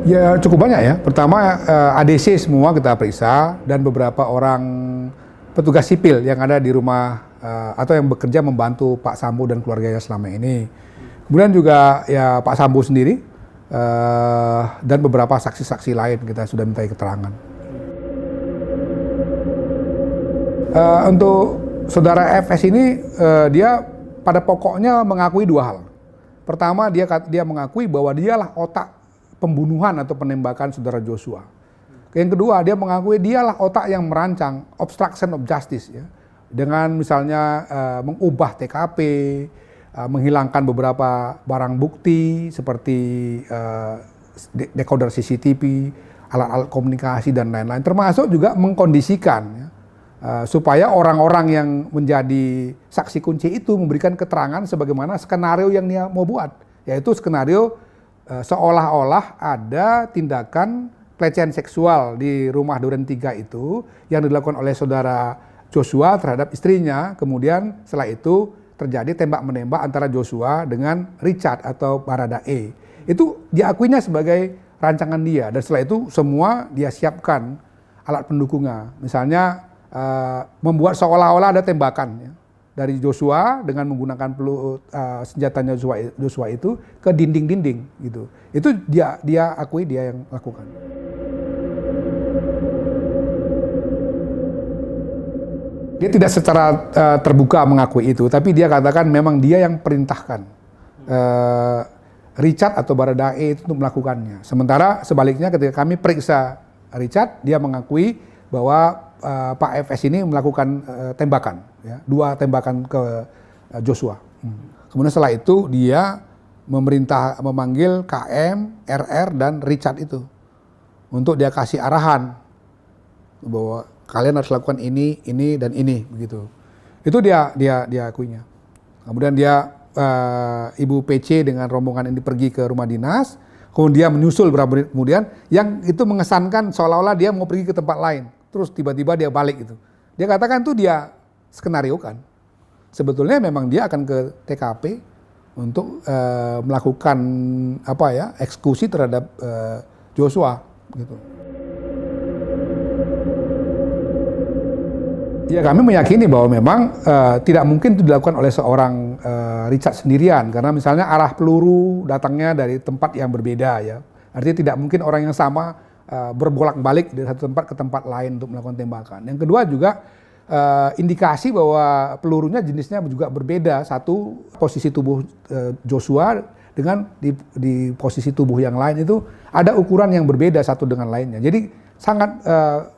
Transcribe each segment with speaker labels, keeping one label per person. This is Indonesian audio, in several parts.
Speaker 1: Ya cukup banyak ya. Pertama ADC semua kita periksa dan beberapa orang petugas sipil yang ada di rumah atau yang bekerja membantu Pak Sambo dan keluarganya selama ini. Kemudian juga ya Pak Sambo sendiri dan beberapa saksi-saksi lain kita sudah minta keterangan. Untuk saudara FS ini dia pada pokoknya mengakui dua hal. Pertama dia mengakui bahwa dialah otak pembunuhan atau penembakan saudara Joshua. Yang kedua, dia mengakui dialah otak yang merancang obstruction of justice ya. Dengan misalnya mengubah TKP, menghilangkan beberapa barang bukti seperti decoder CCTV, alat-alat komunikasi dan lain-lain, termasuk juga mengkondisikan ya, supaya orang-orang yang menjadi saksi kunci itu memberikan keterangan sebagaimana skenario yang dia mau buat, yaitu skenario seolah-olah ada tindakan pelecehan seksual di rumah Duren 3 itu yang dilakukan oleh saudara Joshua terhadap istrinya. Kemudian setelah itu terjadi tembak-menembak antara Joshua dengan Richard atau Baradae. Itu diakuinya sebagai rancangan dia, dan setelah itu semua dia siapkan alat pendukungnya. Misalnya membuat seolah-olah ada tembakan ya, dari Joshua dengan menggunakan senjatanya Joshua itu ke dinding-dinding gitu. Itu dia akui dia yang lakukan. Dia tidak secara terbuka mengakui itu, tapi dia katakan memang dia yang perintahkan Richard atau Baradae itu untuk melakukannya. Sementara sebaliknya ketika kami periksa Richard, dia mengakui bahwa Pak FS ini melakukan tembakan, ya, 2 tembakan ke Joshua. Kemudian setelah itu dia memanggil KM, RR dan Richard itu untuk dia kasih arahan bahwa kalian harus lakukan ini dan ini begitu. Itu dia akuinya. Kemudian dia Ibu PC dengan rombongan ini pergi ke rumah dinas, kemudian dia menyusul beberapa menit kemudian, yang itu mengesankan seolah-olah dia mau pergi ke tempat lain. Terus tiba-tiba dia balik gitu. Dia katakan tuh dia skenario kan. Sebetulnya memang dia akan ke TKP untuk melakukan eksekusi terhadap Joshua gitu. Ya kami meyakini bahwa memang tidak mungkin itu dilakukan oleh seorang Richard sendirian, karena misalnya arah peluru datangnya dari tempat yang berbeda ya. Artinya tidak mungkin orang yang sama berbolak-balik dari satu tempat ke tempat lain untuk melakukan tembakan. Yang kedua juga indikasi bahwa pelurunya jenisnya juga berbeda. Satu posisi tubuh Joshua dengan di posisi tubuh yang lain itu ada ukuran yang berbeda satu dengan lainnya. Jadi sangat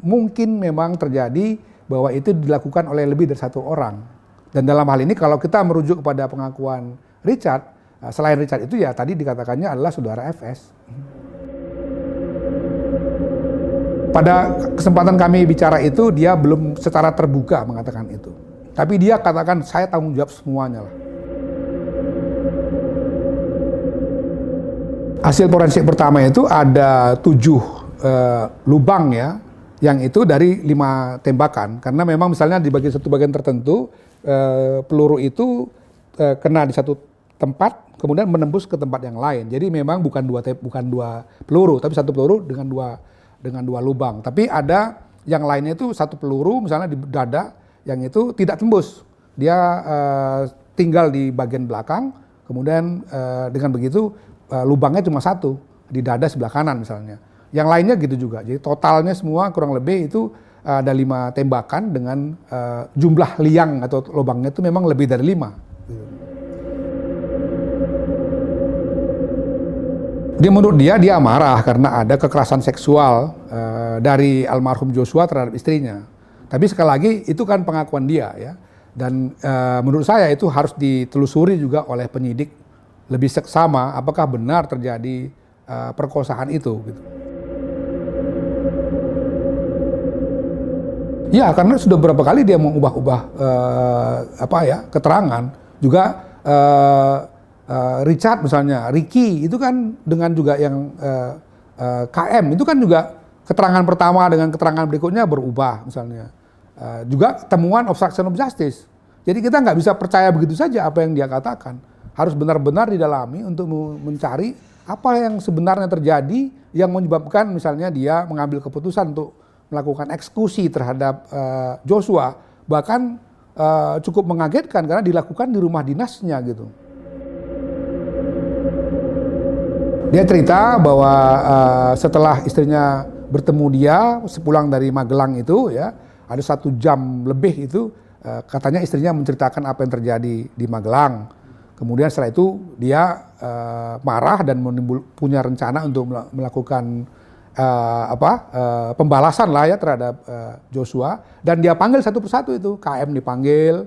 Speaker 1: mungkin memang terjadi bahwa itu dilakukan oleh lebih dari satu orang. Dan dalam hal ini kalau kita merujuk kepada pengakuan Richard, selain Richard itu ya tadi dikatakannya adalah saudara FS. Pada kesempatan kami bicara itu, dia belum secara terbuka mengatakan itu. Tapi dia katakan, saya tanggung jawab semuanya lah. Hasil forensik pertama itu ada 7 lubang ya, yang itu dari 5 tembakan. Karena memang misalnya di satu bagian tertentu, peluru itu kena di satu tempat, kemudian menembus ke tempat yang lain. Jadi memang bukan dua peluru, tapi satu peluru dengan dua lubang. Tapi ada yang lainnya itu satu peluru misalnya di dada yang itu tidak tembus. Dia tinggal di bagian belakang, kemudian dengan begitu lubangnya cuma satu di dada sebelah kanan misalnya. Yang lainnya gitu juga. Jadi totalnya semua kurang lebih itu ada 5 tembakan dengan jumlah liang atau lubangnya itu memang lebih dari 5. Menurut dia marah karena ada kekerasan seksual dari almarhum Joshua terhadap istrinya. Tapi sekali lagi itu kan pengakuan dia ya. Dan menurut saya itu harus ditelusuri juga oleh penyidik lebih seksama apakah benar terjadi perkosaan itu gitu. Ya karena sudah beberapa kali dia mengubah-ubah keterangan. Juga Richard misalnya, Ricky itu kan dengan juga yang KM itu kan juga keterangan pertama dengan keterangan berikutnya berubah misalnya. Juga temuan obstruction of justice. Jadi kita nggak bisa percaya begitu saja apa yang dia katakan. Harus benar-benar didalami untuk mencari apa yang sebenarnya terjadi yang menyebabkan misalnya dia mengambil keputusan untuk melakukan eksekusi terhadap Joshua, bahkan cukup mengagetkan karena dilakukan di rumah dinasnya gitu. Dia cerita bahwa setelah istrinya bertemu dia sepulang dari Magelang itu ya, ada 1 jam lebih itu katanya istrinya menceritakan apa yang terjadi di Magelang. Kemudian setelah itu dia marah dan punya rencana untuk melakukan pembalasan lah ya terhadap Joshua, dan dia panggil satu persatu itu, KM dipanggil,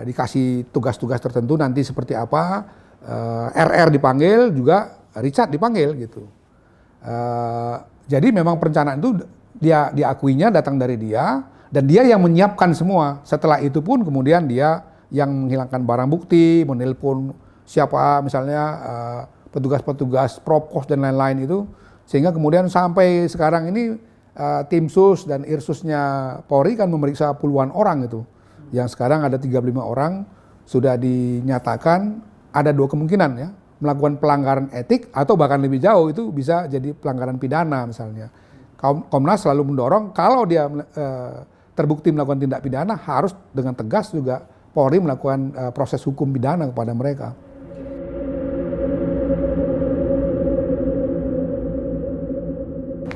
Speaker 1: dikasih tugas-tugas tertentu nanti seperti apa, RR dipanggil juga, Richard dipanggil gitu. Jadi memang perencanaan itu dia diakuinya datang dari dia, dan dia yang menyiapkan semua. Setelah itu pun kemudian dia yang menghilangkan barang bukti, menelpon siapa misalnya petugas-petugas Propos dan lain-lain itu, sehingga kemudian sampai sekarang ini tim sus dan irsusnya Polri kan memeriksa puluhan orang itu, yang sekarang ada 35 orang sudah dinyatakan ada 2 kemungkinan ya, melakukan pelanggaran etik atau bahkan lebih jauh itu bisa jadi pelanggaran pidana misalnya. Komnas selalu mendorong kalau dia terbukti melakukan tindak pidana harus dengan tegas juga Polri melakukan proses hukum pidana kepada mereka.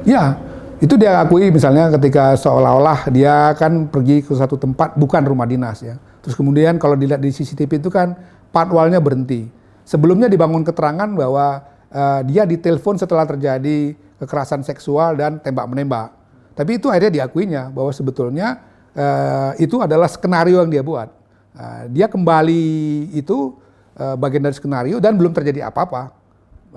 Speaker 1: Ya, itu dia akui misalnya ketika seolah-olah dia kan pergi ke satu tempat bukan rumah dinas ya. Terus kemudian kalau dilihat di CCTV itu kan patwalnya berhenti. Sebelumnya dibangun keterangan bahwa dia ditelepon setelah terjadi kekerasan seksual dan tembak-menembak. Tapi itu akhirnya diakuinya bahwa sebetulnya itu adalah skenario yang dia buat. Dia kembali itu bagian dari skenario dan belum terjadi apa-apa.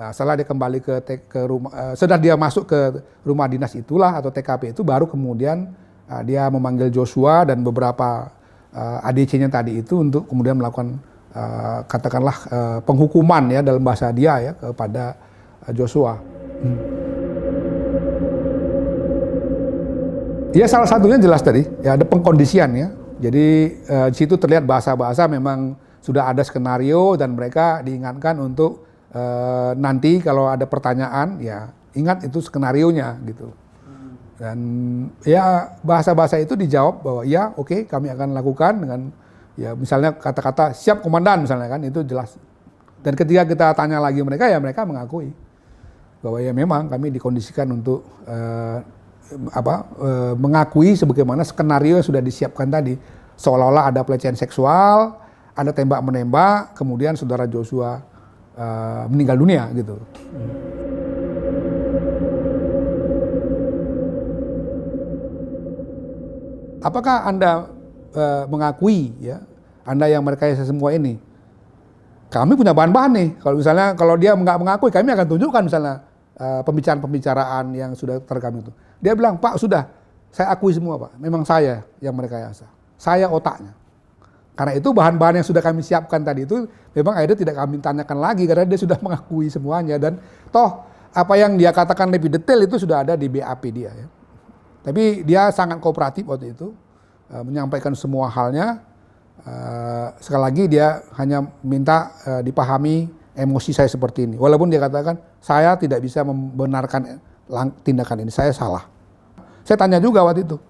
Speaker 1: Nah, setelah dia kembali ke rumah, setelah dia masuk ke rumah dinas itulah atau TKP itu, baru kemudian dia memanggil Joshua dan beberapa ADC-nya tadi itu untuk kemudian melakukan katakanlah penghukuman ya dalam bahasa dia ya kepada Joshua. Ya salah satunya jelas tadi ya ada pengkondisian ya. Jadi di situ terlihat bahasa-bahasa memang sudah ada skenario dan mereka diingatkan untuk nanti kalau ada pertanyaan ya ingat itu skenarionya gitu. Dan ya bahasa-bahasa itu dijawab bahwa ya oke, kami akan lakukan dengan ya misalnya kata-kata siap komandan misalnya kan, itu jelas. Dan ketika kita tanya lagi mereka ya mereka mengakui bahwa ya memang kami dikondisikan untuk mengakui sebagaimana skenario yang sudah disiapkan tadi, seolah-olah ada pelecehan seksual, ada tembak-menembak, kemudian saudara Joshua meninggal dunia gitu. Apakah Anda mengakui ya, Anda yang merekayasa semua ini? Kami punya bahan-bahan nih. Kalau dia nggak mengakui, kami akan tunjukkan misalnya pembicaraan-pembicaraan yang sudah terekam itu. Dia bilang, Pak sudah, saya akui semua Pak, memang saya yang merekayasa, saya otaknya. Karena itu bahan-bahan yang sudah kami siapkan tadi itu memang akhirnya tidak kami tanyakan lagi karena dia sudah mengakui semuanya, dan toh apa yang dia katakan lebih detail itu sudah ada di BAP dia ya. Tapi dia sangat kooperatif waktu itu, menyampaikan semua halnya. Sekali lagi dia hanya minta dipahami emosi saya seperti ini. Walaupun dia katakan saya tidak bisa membenarkan tindakan ini, saya salah. Saya tanya juga waktu itu,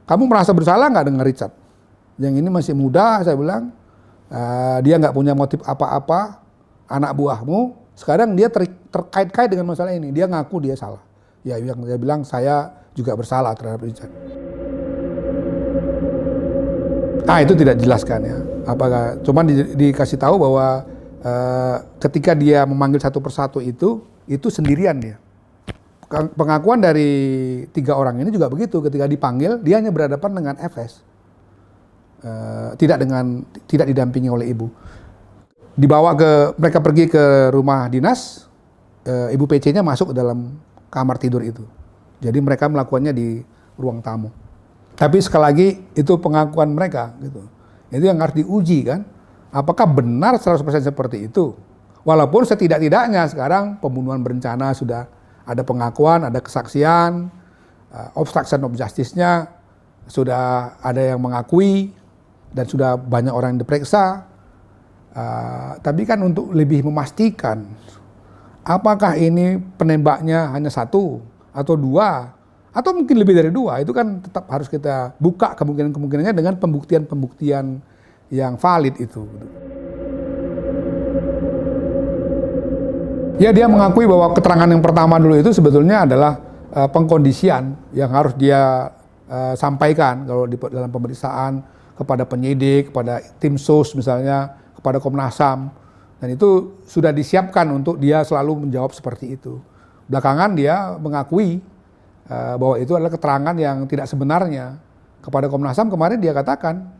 Speaker 1: kamu merasa bersalah nggak dengan Richard? Yang ini masih muda, saya bilang, dia nggak punya motif apa-apa, anak buahmu. Sekarang dia terkait-kait dengan masalah ini, dia ngaku dia salah. Ya yang dia bilang saya juga bersalah terhadap Richard. Nah itu tidak dijelaskan ya. Apakah cuman dikasih tahu bahwa ketika dia memanggil satu persatu itu sendirian dia. Pengakuan dari 3 orang ini juga begitu, ketika dipanggil dia hanya berhadapan dengan FS, tidak didampingi oleh ibu. Mereka pergi ke rumah dinas, ibu PC-nya masuk ke dalam kamar tidur itu. Jadi mereka melakukannya di ruang tamu. Tapi sekali lagi itu pengakuan mereka gitu. Itu yang harus diuji kan. Apakah benar 100% seperti itu? Walaupun setidak-tidaknya sekarang pembunuhan berencana sudah ada pengakuan, ada kesaksian, obstruction of justice-nya sudah ada yang mengakui dan sudah banyak orang yang diperiksa. Tapi kan untuk lebih memastikan apakah ini penembaknya hanya satu atau dua atau mungkin lebih dari dua, itu kan tetap harus kita buka kemungkinan-kemungkinannya dengan pembuktian-pembuktian yang valid itu. Ya, dia mengakui bahwa keterangan yang pertama dulu itu sebetulnya adalah pengkondisian yang harus dia sampaikan kalau dalam pemeriksaan kepada penyidik, kepada tim sus misalnya, kepada Komnas HAM. Dan itu sudah disiapkan untuk dia selalu menjawab seperti itu. Belakangan dia mengakui bahwa itu adalah keterangan yang tidak sebenarnya. Kepada Komnas HAM kemarin dia katakan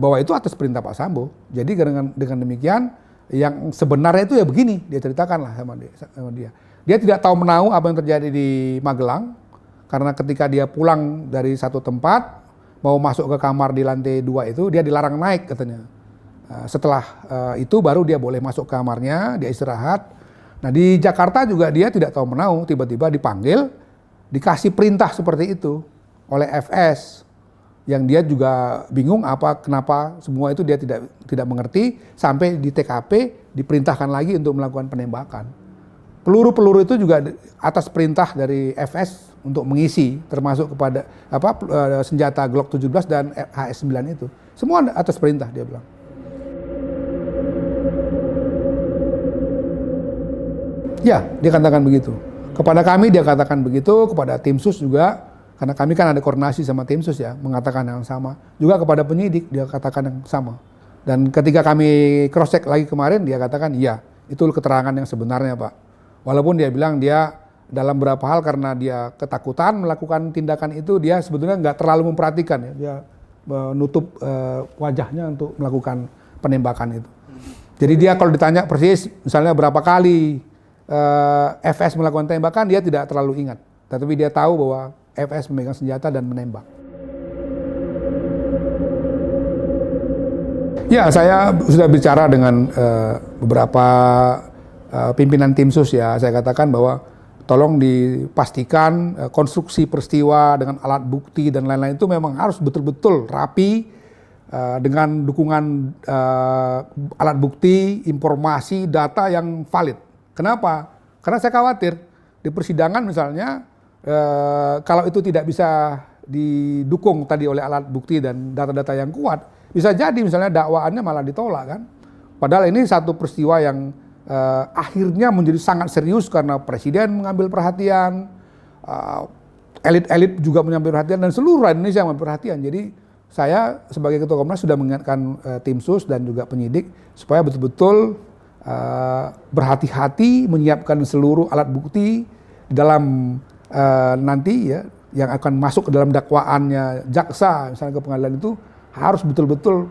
Speaker 1: bahwa itu atas perintah Pak Sambo. Jadi dengan demikian yang sebenarnya itu ya begini, dia ceritakanlah sama dia. Dia tidak tahu menahu apa yang terjadi di Magelang, karena ketika dia pulang dari satu tempat, mau masuk ke kamar di lantai 2 itu, dia dilarang naik katanya. Setelah itu baru dia boleh masuk ke kamarnya, dia istirahat. Nah di Jakarta juga dia tidak tahu menahu, tiba-tiba dipanggil, dikasih perintah seperti itu oleh FS, yang dia juga bingung kenapa semua itu dia tidak mengerti, sampai di TKP diperintahkan lagi untuk melakukan penembakan. Peluru-peluru itu juga atas perintah dari FS untuk mengisi, termasuk kepada senjata Glock 17 dan HS9 itu. Semua atas perintah, dia bilang. Ya, dia katakan begitu. Kepada kami dia katakan begitu, kepada tim sus juga, karena kami kan ada koordinasi sama tim sus ya, mengatakan yang sama. Juga kepada penyidik dia katakan yang sama. Dan ketika kami cross check lagi kemarin, dia katakan iya, itu keterangan yang sebenarnya Pak. Walaupun dia bilang dia dalam beberapa hal karena dia ketakutan melakukan tindakan itu, dia sebetulnya nggak terlalu memperhatikan ya, dia menutup wajahnya untuk melakukan penembakan itu. Jadi dia kalau ditanya persis, misalnya berapa kali FS melakukan tembakan, dia tidak terlalu ingat. Tetapi dia tahu bahwa FS memegang senjata dan menembak. Ya, saya sudah bicara dengan beberapa pimpinan tim sus ya. Saya katakan bahwa tolong dipastikan konstruksi peristiwa dengan alat bukti dan lain-lain itu memang harus betul-betul rapi, dengan dukungan alat bukti, informasi, data yang valid. Kenapa? Karena saya khawatir di persidangan misalnya kalau itu tidak bisa didukung tadi oleh alat bukti dan data-data yang kuat, bisa jadi misalnya dakwaannya malah ditolak kan. Padahal ini satu peristiwa yang akhirnya menjadi sangat serius karena presiden mengambil perhatian, elit-elit juga mengambil perhatian, dan seluruh Indonesia mengambil perhatian. Jadi saya sebagai Ketua Komnas sudah mengingatkan tim sus dan juga penyidik supaya betul-betul berhati-hati menyiapkan seluruh alat bukti di dalam nanti ya yang akan masuk ke dalam dakwaannya jaksa misalnya ke pengadilan itu harus betul-betul